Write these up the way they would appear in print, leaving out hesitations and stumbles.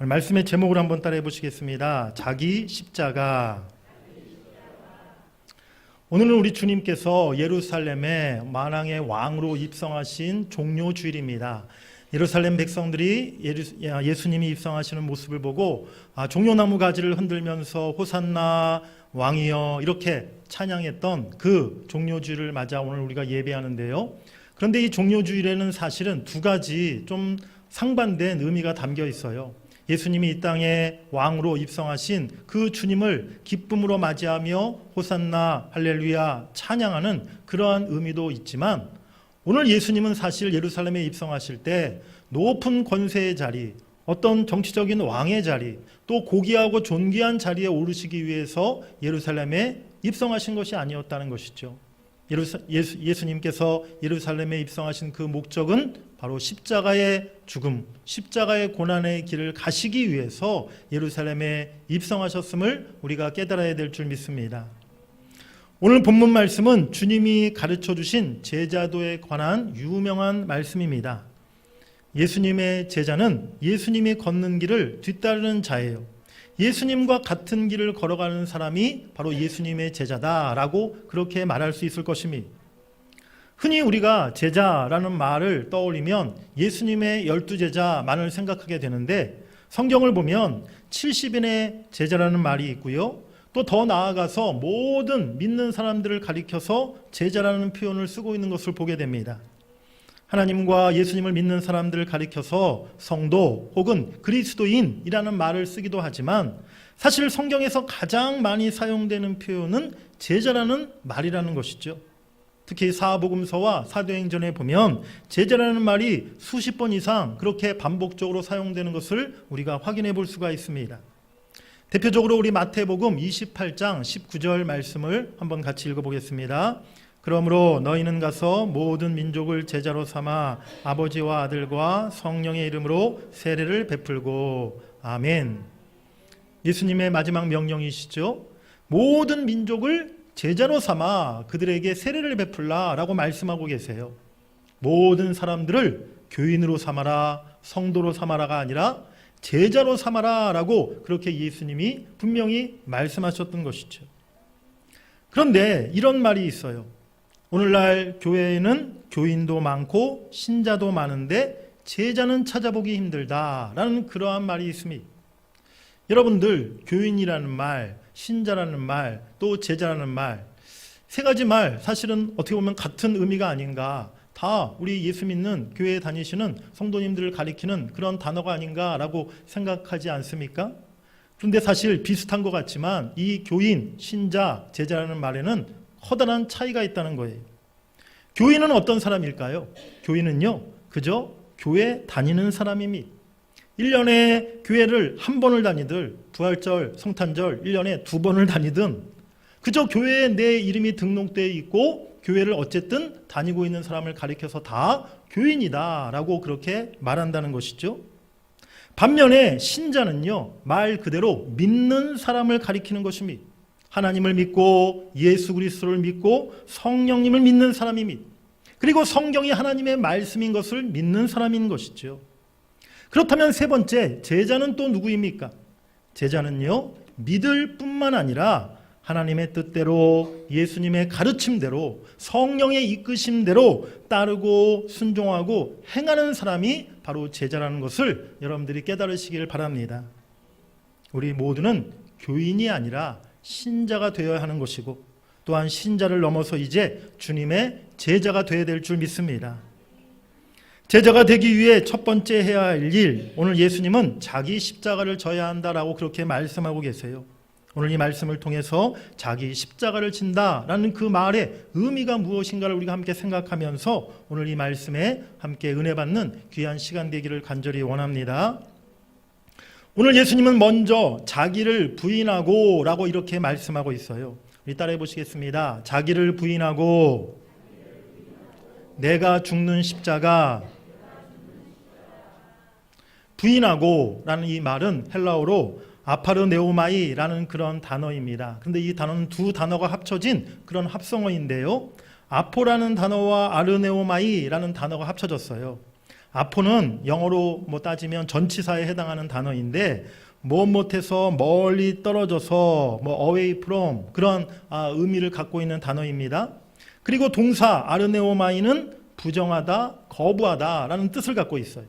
오늘 말씀의 제목을 한번 따라해 보시겠습니다. 자기 십자가. 오늘은 우리 주님께서 예루살렘에 만왕의 왕으로 입성하신 종료주일입니다. 예루살렘 백성들이 예수님이 입성하시는 모습을 보고 종려나무 가지를 흔들면서 호산나 왕이여 이렇게 찬양했던 그 종료주일을 맞아 오늘 우리가 예배하는데요. 그런데 이 종료주일에는 사실은 두 가지 좀 상반된 의미가 담겨 있어요. 예수님이 이 땅에 왕으로 입성하신 그 주님을 기쁨으로 맞이하며 호산나 할렐루야 찬양하는 그러한 의미도 있지만, 오늘 예수님은 사실 예루살렘에 입성하실 때 높은 권세의 자리, 어떤 정치적인 왕의 자리, 또 고귀하고 존귀한 자리에 오르시기 위해서 예루살렘에 입성하신 것이 아니었다는 것이죠. 예수님께서 예루살렘에 입성하신 그 목적은 바로 십자가의 죽음, 십자가의 고난의 길을 가시기 위해서 예루살렘에 입성하셨음을 우리가 깨달아야 될 줄 믿습니다. 오늘 본문 말씀은 주님이 가르쳐 주신 제자도에 관한 유명한 말씀입니다. 예수님의 제자는 예수님이 걷는 길을 뒤따르는 자예요. 예수님과 같은 길을 걸어가는 사람이 바로 예수님의 제자다라고 그렇게 말할 수 있을 것입니다. 흔히 우리가 제자라는 말을 떠올리면 예수님의 12제자만을 생각하게 되는데, 성경을 보면 70인의 제자라는 말이 있고요. 또 더 나아가서 모든 믿는 사람들을 가리켜서 제자라는 표현을 쓰고 있는 것을 보게 됩니다. 하나님과 예수님을 믿는 사람들을 가리켜서 성도 혹은 그리스도인이라는 말을 쓰기도 하지만, 사실 성경에서 가장 많이 사용되는 표현은 제자라는 말이라는 것이죠. 특히 사복음서와 사도행전에 보면 제자라는 말이 수십 번 이상 그렇게 반복적으로 사용되는 것을 우리가 확인해 볼 수가 있습니다. 대표적으로 우리 마태복음 28장 19절 말씀을 한번 같이 읽어보겠습니다. 그러므로 너희는 가서 모든 민족을 제자로 삼아 아버지와 아들과 성령의 이름으로 세례를 베풀고. 아멘. 예수님의 마지막 명령이시죠. 모든 민족을 제자로 삼아 그들에게 세례를 베풀라라고 말씀하고 계세요. 모든 사람들을 교인으로 삼아라, 성도로 삼아라가 아니라 제자로 삼아라라고 그렇게 예수님이 분명히 말씀하셨던 것이죠. 그런데 이런 말이 있어요. 오늘날 교회에는 교인도 많고 신자도 많은데 제자는 찾아보기 힘들다라는 그러한 말이 있습니다. 여러분들, 교인이라는 말, 신자라는 말, 또 제자라는 말, 세 가지 말 사실은 어떻게 보면 같은 의미가 아닌가, 다 우리 예수 믿는 교회에 다니시는 성도님들을 가리키는 그런 단어가 아닌가라고 생각하지 않습니까? 그런데 사실 비슷한 것 같지만 이 교인, 신자, 제자라는 말에는 커다란 차이가 있다는 거예요. 교인은 어떤 사람일까요? 교인은요, 그저 교회 다니는 사람입니다. 1년에 교회를 한 번을 다니든 부활절, 성탄절 1년에 2번을 다니든 그저 교회에 내 이름이 등록되어 있고 교회를 어쨌든 다니고 있는 사람을 가리켜서 다 교인이다라고 그렇게 말한다는 것이죠. 반면에 신자는요, 말 그대로 믿는 사람을 가리키는 것입니다. 하나님을 믿고 예수 그리스도를 믿고 성령님을 믿는 사람입니다. 그리고 성경이 하나님의 말씀인 것을 믿는 사람인 것이죠. 그렇다면 세 번째, 제자는 또 누구입니까? 제자는요, 믿을 뿐만 아니라 하나님의 뜻대로, 예수님의 가르침대로, 성령의 이끄심대로 따르고 순종하고 행하는 사람이 바로 제자라는 것을 여러분들이 깨달으시길 바랍니다. 우리 모두는 교인이 아니라 신자가 되어야 하는 것이고, 또한 신자를 넘어서 이제 주님의 제자가 되어야 될 줄 믿습니다. 제자가 되기 위해 첫 번째 해야 할 일, 오늘 예수님은 자기 십자가를 져야 한다라고 그렇게 말씀하고 계세요. 오늘 이 말씀을 통해서 자기 십자가를 진다라는 그 말의 의미가 무엇인가를 우리가 함께 생각하면서 오늘 이 말씀에 함께 은혜 받는 귀한 시간 되기를 간절히 원합니다. 오늘 예수님은 먼저 자기를 부인하고 라고 이렇게 말씀하고 있어요. 우리 따라해 보시겠습니다. 자기를 부인하고 내가 죽는 십자가. 부인하고 라는 이 말은 헬라어로 아파르네오마이라는 그런 단어입니다. 그런데 이 단어는 두 단어가 합쳐진 그런 합성어인데요. 아포라는 단어와 아르네오마이라는 단어가 합쳐졌어요. 아포는 영어로 따지면 전치사에 해당하는 단어인데 못해서 멀리 떨어져서 away from 그런 의미를 갖고 있는 단어입니다. 그리고 동사 아르네오마이는 부정하다, 거부하다라는 뜻을 갖고 있어요.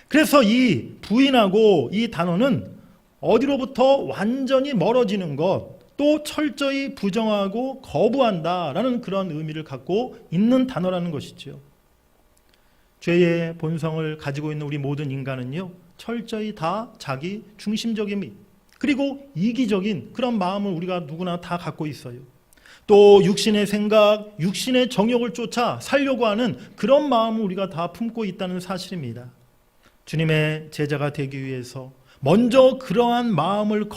그래서 이 부인하고 이 단어는 어디로부터 완전히 멀어지는 것, 또 철저히 부정하고 거부한다라는 그런 의미를 갖고 있는 단어라는 것이죠. 죄의 본성을 가지고 있는 우리 모든 인간은요, 철저히 다 자기 중심적인 그리고 이기적인 그런 마음을 우리가 누구나 다 갖고 있어요. 또 육신의 생각, 육신의 정욕을 쫓아 살려고 하는 그런 마음을 우리가 다 품고 있다는 사실입니다. 주님의 제자가 되기 위해서 먼저 그러한 마음을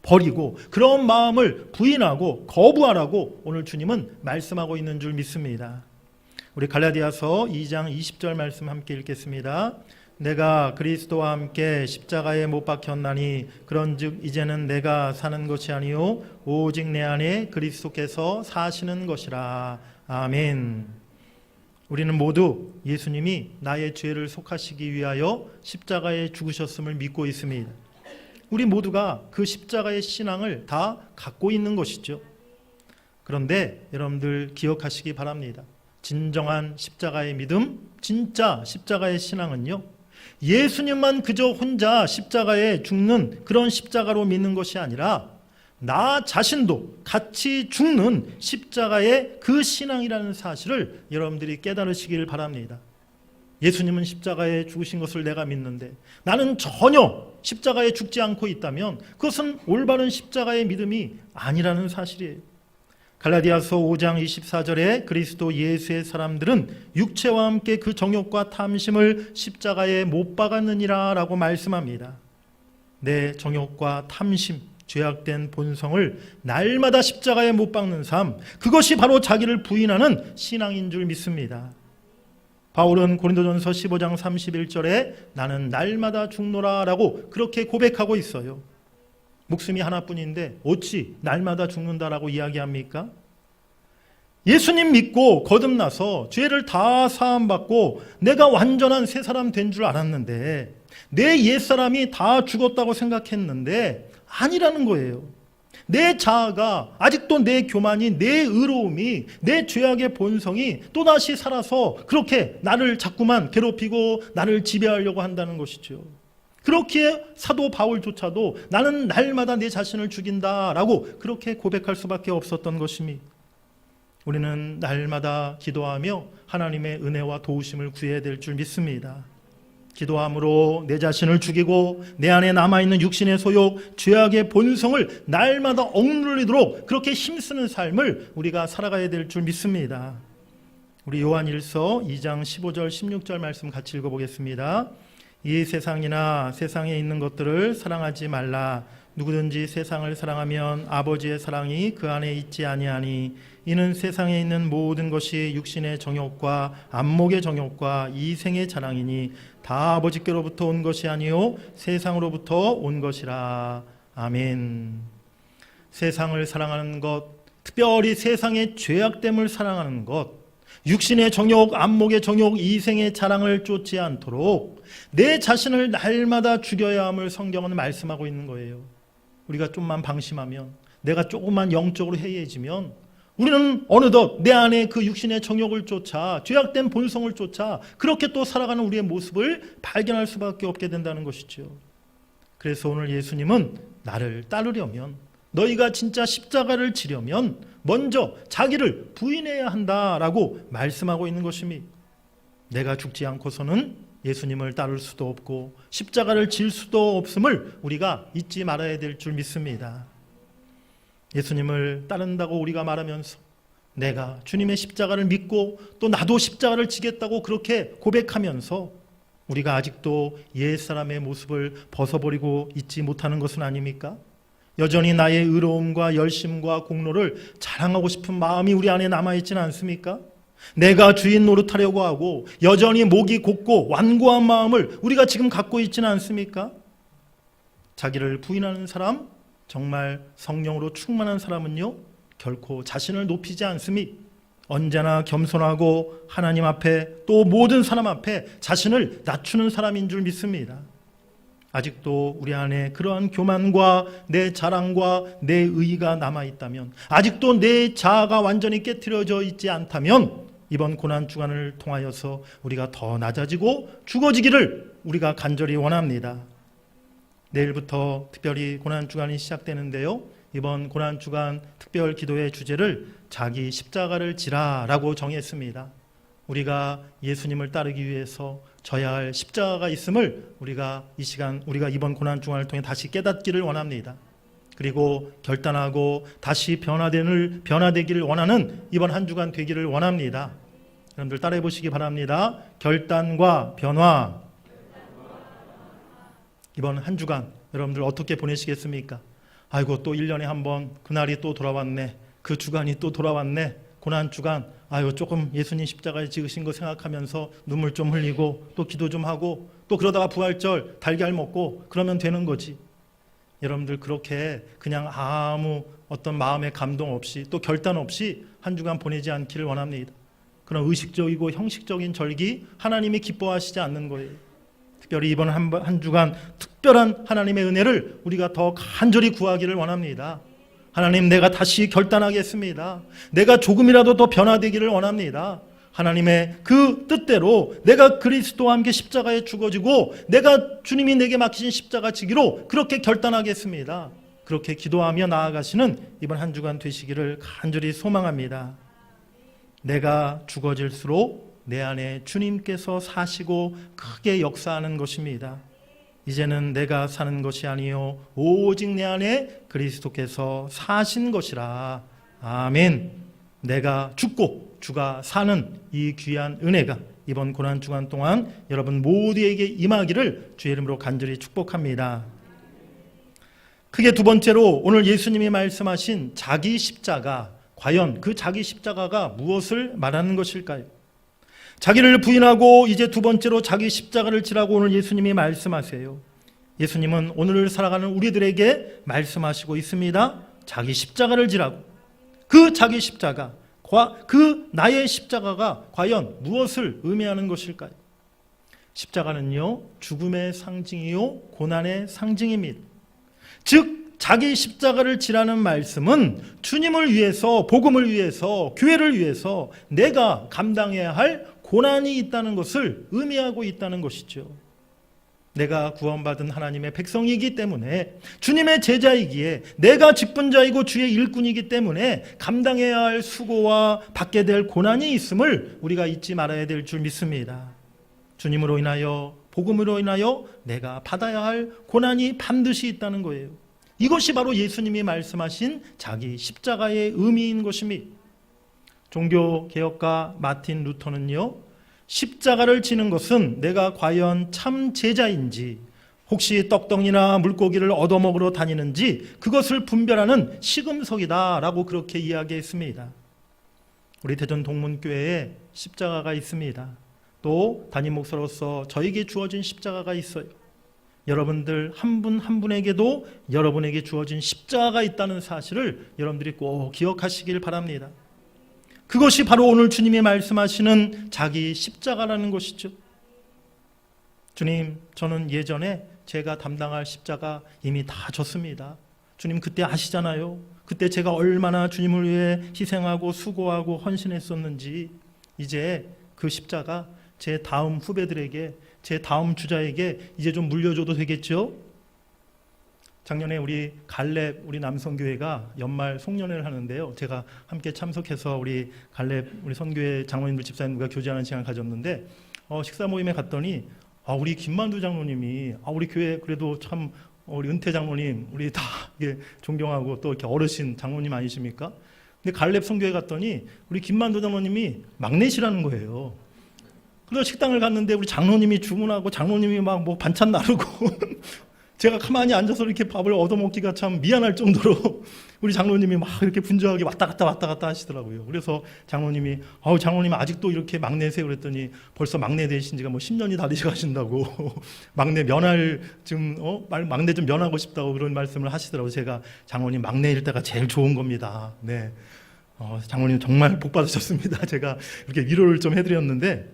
버리고 그런 마음을 부인하고 거부하라고 오늘 주님은 말씀하고 있는 줄 믿습니다. 우리 갈라디아서 2장 20절 말씀 함께 읽겠습니다. 내가 그리스도와 함께 십자가에 못 박혔나니 그런즉 이제는 내가 사는 것이 아니요 오직 내 안에 그리스도께서 사시는 것이라. 아멘. 우리는 모두 예수님이 나의 죄를 속하시기 위하여 십자가에 죽으셨음을 믿고 있습니다. 우리 모두가 그 십자가의 신앙을 다 갖고 있는 것이죠. 그런데 여러분들 기억하시기 바랍니다. 진정한 십자가의 믿음, 진짜 십자가의 신앙은요, 예수님만 그저 혼자 십자가에 죽는 그런 십자가로 믿는 것이 아니라 나 자신도 같이 죽는 십자가의 그 신앙이라는 사실을 여러분들이 깨달으시길 바랍니다. 예수님은 십자가에 죽으신 것을 내가 믿는데 나는 전혀 십자가에 죽지 않고 있다면 그것은 올바른 십자가의 믿음이 아니라는 사실이에요. 갈라디아서 5장 24절에 그리스도 예수의 사람들은 육체와 함께 그 정욕과 탐심을 십자가에 못 박았느니라 라고 말씀합니다. 내 정욕과 탐심, 죄악된 본성을 날마다 십자가에 못 박는 삶, 그것이 바로 자기를 부인하는 신앙인 줄 믿습니다. 바울은 고린도전서 15장 31절에 나는 날마다 죽노라 라고 그렇게 고백하고 있어요. 목숨이 하나뿐인데 어찌 날마다 죽는다라고 이야기합니까? 예수님 믿고 거듭나서 죄를 다 사함받고 내가 완전한 새 사람 된 줄 알았는데 내 옛사람이 다 죽었다고 생각했는데 아니라는 거예요. 내 자아가 아직도 내 교만이, 내 의로움이, 내 죄악의 본성이 또다시 살아서 그렇게 나를 자꾸만 괴롭히고 나를 지배하려고 한다는 것이죠. 그렇게 사도 바울조차도 나는 날마다 내 자신을 죽인다라고 그렇게 고백할 수밖에 없었던 것입니다. 우리는 날마다 기도하며 하나님의 은혜와 도우심을 구해야 될 줄 믿습니다. 기도함으로 내 자신을 죽이고 내 안에 남아있는 육신의 소욕, 죄악의 본성을 날마다 억누르도록 그렇게 힘쓰는 삶을 우리가 살아가야 될 줄 믿습니다. 우리 요한일서 2장 15절 16절 말씀 같이 읽어보겠습니다. 이 세상이나 세상에 있는 것들을 사랑하지 말라. 누구든지 세상을 사랑하면 아버지의 사랑이 그 안에 있지 아니하니 이는 세상에 있는 모든 것이 육신의 정욕과 안목의 정욕과 이생의 자랑이니 다 아버지께로부터 온 것이 아니요 세상으로부터 온 것이라. 아멘. 세상을 사랑하는 것, 특별히 세상의 죄악됨을 사랑하는 것, 육신의 정욕, 안목의 정욕, 이생의 자랑을 쫓지 않도록 내 자신을 날마다 죽여야 함을 성경은 말씀하고 있는 거예요. 우리가 좀만 방심하면, 내가 조금만 영적으로 해이해지면 우리는 어느덧 내 안에 그 육신의 정욕을 쫓아, 죄악된 본성을 쫓아 그렇게 또 살아가는 우리의 모습을 발견할 수밖에 없게 된다는 것이죠. 그래서 오늘 예수님은 나를 따르려면, 너희가 진짜 십자가를 지려면 먼저 자기를 부인해야 한다라고 말씀하고 있는 것입니다. 내가 죽지 않고서는 예수님을 따를 수도 없고 십자가를 질 수도 없음을 우리가 잊지 말아야 될 줄 믿습니다. 예수님을 따른다고 우리가 말하면서 내가 주님의 십자가를 믿고 또 나도 십자가를 지겠다고 그렇게 고백하면서 우리가 아직도 옛사람의 모습을 벗어버리고 있지 못하는 것은 아닙니까? 여전히 나의 의로움과 열심과 공로를 자랑하고 싶은 마음이 우리 안에 남아있지는 않습니까? 내가 주인 노릇하려고 하고 여전히 목이 곧고 완고한 마음을 우리가 지금 갖고 있지는 않습니까? 자기를 부인하는 사람, 정말 성령으로 충만한 사람은요 결코 자신을 높이지 않습니다. 언제나 겸손하고 하나님 앞에 또 모든 사람 앞에 자신을 낮추는 사람인 줄 믿습니다. 아직도 우리 안에 그러한 교만과 내 자랑과 내 의의가 남아있다면, 아직도 내 자아가 완전히 깨트려져 있지 않다면 이번 고난주간을 통하여서 우리가 더 낮아지고 죽어지기를 우리가 간절히 원합니다. 내일부터 특별히 고난주간이 시작되는데요, 이번 고난주간 특별 기도의 주제를 자기 십자가를 지라라고 정했습니다. 우리가 예수님을 따르기 위해서 져야 할 십자가가 있음을 우리가 이 시간, 우리가 이번 고난주간을 통해 다시 깨닫기를 원합니다. 그리고 결단하고 다시 변화되기를 원하는 이번 한 주간 되기를 원합니다. 여러분들 따라해 보시기 바랍니다. 결단과 변화. 이번 한 주간 여러분들 어떻게 보내시겠습니까? 아이고, 또 1년에 한 번 그날이 또 돌아왔네, 그 주간이 또 돌아왔네, 고난주간, 아유 조금 예수님 십자가에 지으신 거 생각하면서 눈물 좀 흘리고 또 기도 좀 하고 또 그러다가 부활절 달걀 먹고 그러면 되는 거지. 여러분들 그렇게 그냥 아무 어떤 마음의 감동 없이 또 결단 없이 한 주간 보내지 않기를 원합니다. 그런 의식적이고 형식적인 절기 하나님이 기뻐하시지 않는 거예요. 특별히 이번 한 주간 특별한 하나님의 은혜를 우리가 더 간절히 구하기를 원합니다. 하나님, 내가 다시 결단하겠습니다. 내가 조금이라도 더 변화되기를 원합니다. 하나님의 그 뜻대로 내가 그리스도와 함께 십자가에 죽어지고 내가 주님이 내게 맡기신 십자가 지기로 그렇게 결단하겠습니다. 그렇게 기도하며 나아가시는 이번 한 주간 되시기를 간절히 소망합니다. 내가 죽어질수록 내 안에 주님께서 사시고 크게 역사하는 것입니다. 이제는 내가 사는 것이 아니요 오직 내 안에 그리스도께서 사신 것이라. 아멘. 내가 죽고 주가 사는 이 귀한 은혜가 이번 고난주간 동안 여러분 모두에게 임하기를 주의 이름으로 간절히 축복합니다. 크게 두 번째로 오늘 예수님이 말씀하신 자기 십자가, 과연 그 자기 십자가가 무엇을 말하는 것일까요? 자기를 부인하고 이제 두 번째로 자기 십자가를 지라고 오늘 예수님이 말씀하세요. 예수님은 오늘을 살아가는 우리들에게 말씀하시고 있습니다. 자기 십자가를 지라고. 그 자기 십자가, 그 나의 십자가가 과연 무엇을 의미하는 것일까요? 십자가는요, 죽음의 상징이요 고난의 상징입니다. 즉 자기 십자가를 지라는 말씀은 주님을 위해서, 복음을 위해서, 교회를 위해서 내가 감당해야 할 고난이 있다는 것을 의미하고 있다는 것이죠. 내가 구원받은 하나님의 백성이기 때문에, 주님의 제자이기에, 내가 직분자이고 주의 일꾼이기 때문에 감당해야 할 수고와 받게 될 고난이 있음을 우리가 잊지 말아야 될 줄 믿습니다. 주님으로 인하여, 복음으로 인하여 내가 받아야 할 고난이 반드시 있다는 거예요. 이것이 바로 예수님이 말씀하신 자기 십자가의 의미인 것입니다. 종교개혁가 마틴 루터는요, 십자가를 지는 것은 내가 과연 참 제자인지, 혹시 떡덩이나 물고기를 얻어먹으러 다니는지 그것을 분별하는 시금석이다라고 그렇게 이야기했습니다. 우리 대전 동문교회에 십자가가 있습니다. 또 담임 목사로서 저에게 주어진 십자가가 있어요. 여러분들 한 분 한 분에게도 여러분에게 주어진 십자가가 있다는 사실을 여러분들이 꼭 기억하시길 바랍니다. 그것이 바로 오늘 주님이 말씀하시는 자기 십자가라는 것이죠. 주님, 저는 예전에 제가 담당할 십자가 이미 다 졌습니다. 주님 그때 아시잖아요. 그때 제가 얼마나 주님을 위해 희생하고 수고하고 헌신했었는지. 이제 그 십자가 제 다음 후배들에게, 제 다음 주자에게 이제 좀 물려줘도 되겠죠? 작년에 우리 갈렙, 우리 남성교회가 연말 송년회를 하는데요. 제가 함께 참석해서 우리 갈렙, 우리 선교회 장로님들, 집사님들과 교제하는 시간을 가졌는데, 식사 모임에 갔더니 우리 김만두 장로님이, 우리 교회 그래도 참 우리 은퇴 장로님, 우리 다 존경하고 또 이렇게 어르신 장로님 아니십니까? 근데 갈렙 선교회 갔더니 우리 김만두 장로님이 막내시라는 거예요. 그래서 식당을 갔는데 우리 장로님이 주문하고 장로님이 막 뭐 반찬 나르고 제가 가만히 앉아서 이렇게 밥을 얻어먹기가 참 미안할 정도로 우리 장로님이 막 이렇게 분주하게 왔다 갔다 하시더라고요. 그래서 장로님이 장로님 아직도 이렇게 막내세요? 그랬더니 벌써 막내 되신 지가 뭐 10년이 다 되셔가신다고 막내 면할 막내 좀 면하고 싶다고 그런 말씀을 하시더라고요. 제가 장로님 막내일 때가 제일 좋은 겁니다. 네. 장모님 정말 복 받으셨습니다. 제가 이렇게 위로를 좀 해드렸는데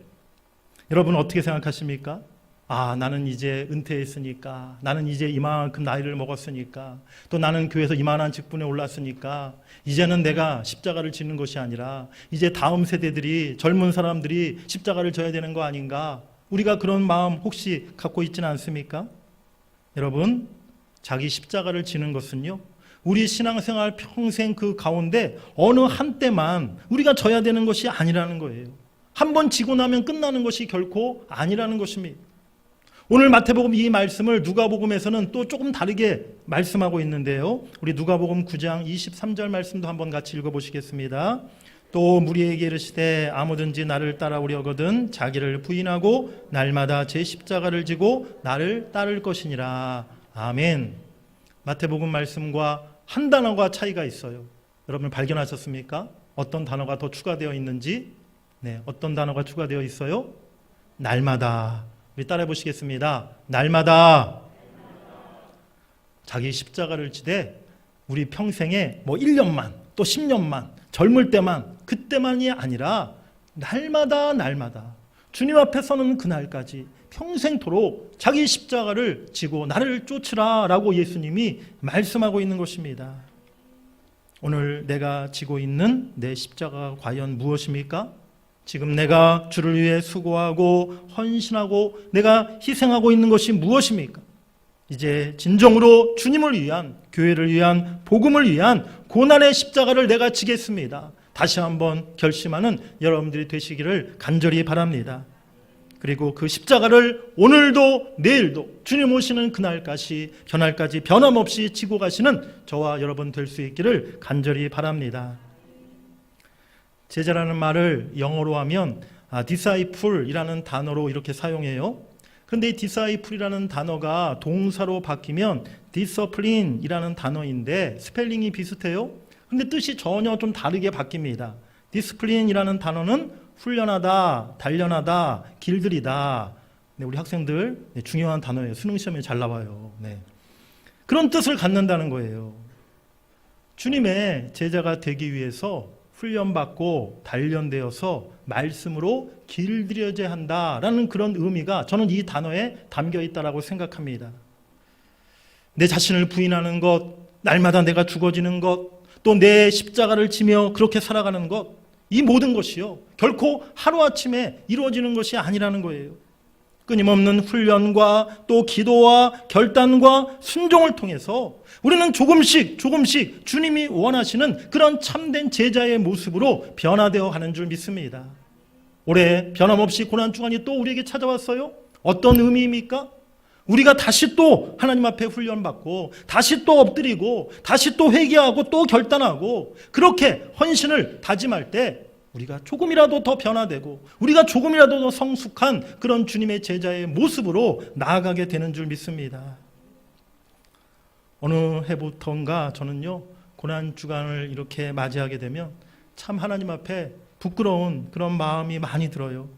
여러분 어떻게 생각하십니까? 나는 이제 은퇴했으니까, 나는 이제 이만큼 나이를 먹었으니까, 또 나는 교회에서 이만한 직분에 올랐으니까 이제는 내가 십자가를 지는 것이 아니라 이제 다음 세대들이, 젊은 사람들이 십자가를 져야 되는 거 아닌가? 우리가 그런 마음 혹시 갖고 있지는 않습니까? 여러분, 자기 십자가를 지는 것은요, 우리 신앙생활 평생 그 가운데 어느 한때만 우리가 져야 되는 것이 아니라는 거예요. 한번 지고 나면 끝나는 것이 결코 아니라는 것입니다. 오늘 마태복음 이 말씀을 누가복음에서는 또 조금 다르게 말씀하고 있는데요. 우리 누가복음 9장 23절 말씀도 한번 같이 읽어보시겠습니다. 또 무리에게 이르시되 아무든지 나를 따라오려거든 자기를 부인하고 날마다 제 십자가를 지고 나를 따를 것이니라. 아멘. 마태복음 말씀과 한 단어가 차이가 있어요. 여러분 발견하셨습니까? 어떤 단어가 더 추가되어 있는지? 네, 어떤 단어가 추가되어 있어요? 날마다. 우리 따라해 보시겠습니다. 날마다. 자기 십자가를 지되 우리 평생에 1년만 또 10년만 젊을 때만 그때만이 아니라 날마다 주님 앞에 서는 그날까지 평생토록 자기 십자가를 지고 나를 쫓으라 라고 예수님이 말씀하고 있는 것입니다. 오늘 내가 지고 있는 내 십자가가 과연 무엇입니까? 지금 내가 주를 위해 수고하고 헌신하고 내가 희생하고 있는 것이 무엇입니까? 이제 진정으로 주님을 위한, 교회를 위한, 복음을 위한 고난의 십자가를 내가 지겠습니다. 다시 한번 결심하는 여러분들이 되시기를 간절히 바랍니다. 그리고 그 십자가를 오늘도 내일도 주님 오시는 그날까지 변함없이 지고 가시는 저와 여러분 될 수 있기를 간절히 바랍니다. 제자라는 말을 영어로 하면 disciple이라는 단어로 이렇게 사용해요. 그런데 이 disciple이라는 단어가 동사로 바뀌면 discipline이라는 단어인데 스펠링이 비슷해요. 그런데 뜻이 전혀 좀 다르게 바뀝니다. discipline이라는 단어는 훈련하다, 단련하다, 길들이다. 네, 우리 학생들 중요한 단어예요. 수능 시험에 잘 나와요. 네. 그런 뜻을 갖는다는 거예요. 주님의 제자가 되기 위해서 훈련받고 단련되어서 말씀으로 길들여져야 한다라는 그런 의미가 저는 이 단어에 담겨 있다고 생각합니다. 내 자신을 부인하는 것, 날마다 내가 죽어지는 것, 또 내 십자가를 지며 그렇게 살아가는 것, 이 모든 것이요 결코 하루아침에 이루어지는 것이 아니라는 거예요. 끊임없는 훈련과 또 기도와 결단과 순종을 통해서 우리는 조금씩 주님이 원하시는 그런 참된 제자의 모습으로 변화되어 가는 줄 믿습니다. 올해 변함없이 고난주간이 또 우리에게 찾아왔어요. 어떤 의미입니까? 우리가 다시 또 하나님 앞에 훈련받고 다시 또 엎드리고 다시 또 회개하고 또 결단하고 그렇게 헌신을 다짐할 때 우리가 조금이라도 더 변화되고 우리가 조금이라도 더 성숙한 그런 주님의 제자의 모습으로 나아가게 되는 줄 믿습니다. 어느 해부터인가 저는요 고난주간을 이렇게 맞이하게 되면 참 하나님 앞에 부끄러운 그런 마음이 많이 들어요.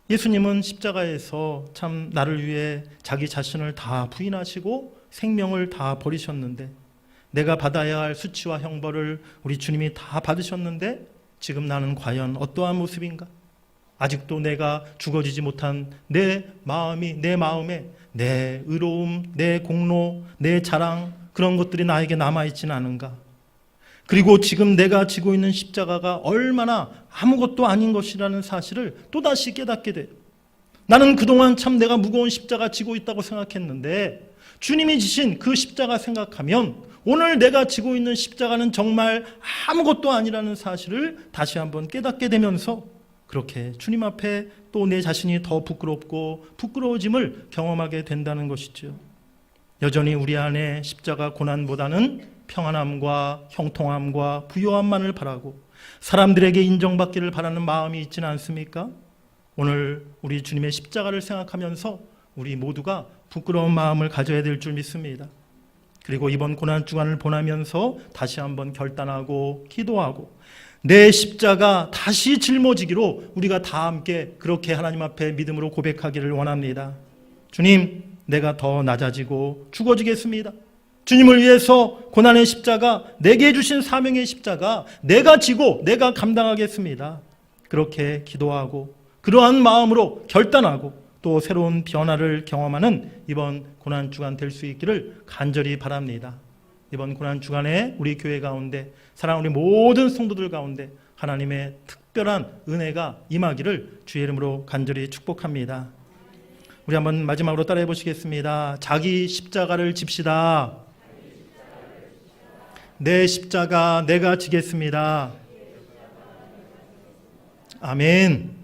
예수님은 십자가에서 참 나를 위해 자기 자신을 다 부인하시고 생명을 다 버리셨는데 내가 받아야 할 수치와 형벌을 우리 주님이 다 받으셨는데 지금 나는 과연 어떠한 모습인가? 아직도 내가 죽어지지 못한 내 마음에 내 의로움, 내 공로, 내 자랑 그런 것들이 나에게 남아있지는 않은가? 그리고 지금 내가 지고 있는 십자가가 얼마나 아무것도 아닌 것이라는 사실을 또다시 깨닫게 돼요. 나는 그동안 참 내가 무거운 십자가 지고 있다고 생각했는데 주님이 지신 그 십자가 생각하면 오늘 내가 지고 있는 십자가는 정말 아무것도 아니라는 사실을 다시 한번 깨닫게 되면서 그렇게 주님 앞에 또 내 자신이 더 부끄럽고 부끄러워짐을 경험하게 된다는 것이죠. 여전히 우리 안에 십자가 고난보다는 평안함과 형통함과 부요함만을 바라고 사람들에게 인정받기를 바라는 마음이 있지는 않습니까? 오늘 우리 주님의 십자가를 생각하면서 우리 모두가 부끄러운 마음을 가져야 될 줄 믿습니다. 그리고 이번 고난주간을 보내면서 다시 한번 결단하고 기도하고 내 십자가 다시 짊어지기로 우리가 다 함께 그렇게 하나님 앞에 믿음으로 고백하기를 원합니다. 주님, 내가 더 낮아지고 죽어지겠습니다. 주님을 위해서 고난의 십자가, 내게 주신 사명의 십자가 내가 지고 내가 감당하겠습니다. 그렇게 기도하고 그러한 마음으로 결단하고 또 새로운 변화를 경험하는 이번 고난주간 될 수 있기를 간절히 바랍니다. 이번 고난주간에 우리 교회 가운데 사랑하는 우리 모든 성도들 가운데 하나님의 특별한 은혜가 임하기를 주의 이름으로 간절히 축복합니다. 우리 한번 마지막으로 따라해 보시겠습니다. 자기 십자가를 집시다. 내 십자가 내가 지겠습니다. 아멘.